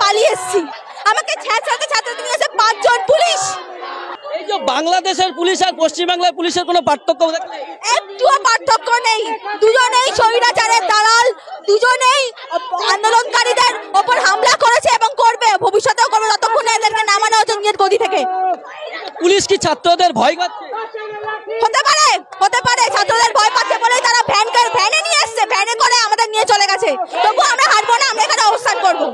পালিয়ে এসেছি। আমাকে ছাত্রকে নিয়ে এসে 5 জন পুলিশ। এই যে বাংলাদেশের পুলিশ আর পশ্চিমবাংলার পুলিশের কোনো পার্থক্য একটুও পার্থক্য নেই। দুজনেই স্বৈরাচারের দালাল, দুজনেই আন্দোলনকারীদের ওপর হামলা করেছে এবং করবে, ভবিষ্যতেও করবে যতক্ষণ এদেরকে নামানো হচ্ছে নিজের গদি থেকে। পুলিশ কি ছাত্রদের ভয় পাচ্ছে? হতে পারে ছাত্রদের ভয় পাচ্ছে বলেই তারা ভ্যানে নিয়ে এসছে, ভ্যানে করে আমাদের নিয়ে চলে গেছে। তবু আমরা হারবো না, আমরা এখানে অবস্থান করবো।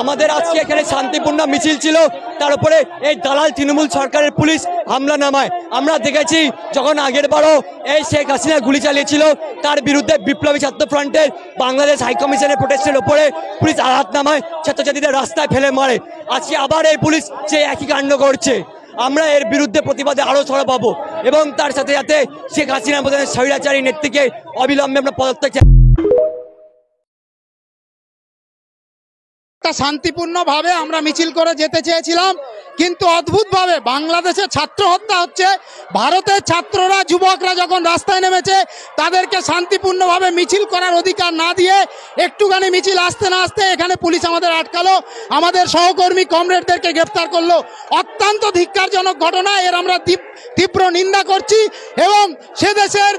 আমাদের আজকে এখানে শান্তিপূর্ণ মিছিল ছিল, তার উপরে এই দালাল তৃণমূল সরকারের পুলিশ হামলা নামায়। আমরা দেখেছি যখন আগের বারও এই শেখ হাসিনা গুলি চালিয়েছিল, তার বিরুদ্ধে বিপ্লবী ছাত্র ফ্রন্টের বাংলাদেশ হাইকমিশনের প্রোটেস্টের ওপরে পুলিশ আঘাত নামায়, ছাত্রছাত্রীদের রাস্তায় ফেলে মারে। আজকে আবার এই পুলিশ সে একই কাণ্ড করছে। আমরা এর বিরুদ্ধে প্রতিবাদে আরও সরব হব এবং তার সাথে সাথে শেখ হাসিনা প্রধানের স্বৈরাচারী নেত্রীকে অবিলম্বে আমরা পদত্যাগ চাই। শান্তিপূর্ণভাবে আমরা মিছিল করে যেতে চেয়েছিলাম, কিন্তু অদ্ভুতভাবে বাংলাদেশে ছাত্র হত্যা হচ্ছে। ভারতের ছাত্ররা, যুবকরা যখন রাস্তায় নেমেছে, তাদেরকে শান্তিপূর্ণভাবে মিছিল করার অধিকার না দিয়ে একটুখানি মিছিল আসতে না আসতে এখানে পুলিশ আমাদের আটকালো, আমাদের সহকর্মী কমরেডদেরকে গ্রেপ্তার করলো। অত্যন্ত ধিক্কারজনক ঘটনা, এর আমরা তীব্র নিন্দা করছি। এবং সে দেশের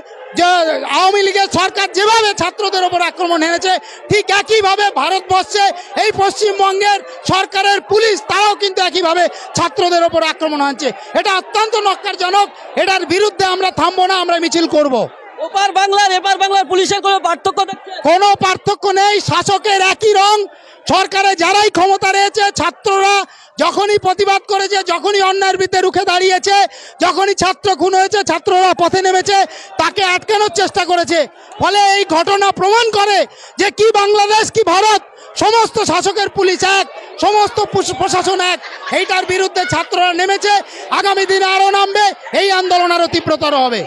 আওয়ামী লীগের সরকার যেভাবে ছাত্রদের ওপর আক্রমণ এনেছে, ঠিক একইভাবে ভারতবর্ষে এই পশ্চিমবঙ্গের সরকারের পুলিশ তারাও কিন্তু একইভাবে ছাত্রদের ওপর আক্রমণ হচ্ছে। এটা অত্যন্ত নক্কারজনক, এটার বিরুদ্ধে আমরা থামবো না, আমরা মিছিল করব। ওপার বাংলার এপার বাংলার পুলিশের কোনো পার্থক্য দেখছেন? কোনো পার্থক্য নেই, শাসকের একই রং। সরকারে যারাই ক্ষমতা রয়েছে, ছাত্ররা যখনই প্রতিবাদ করেছে, যখনই অন্যায়ের বিরুদ্ধে রুখে দাঁড়িয়েছে, যখনই ছাত্র খুন হয়েছে, ছাত্ররা পথে নেমেছে, তাকে আটকানোর চেষ্টা করেছে। ফলে এই ঘটনা প্রমাণ করে যে কি বাংলাদেশ কি ভারত, সমস্ত শাসকের পুলিশ এক, সমস্ত প্রশাসন এক। এইটার বিরুদ্ধে ছাত্ররা নেমেছে, আগামী দিনে আরও নামবে, এই আন্দোলন আরও তীব্রতর হবে।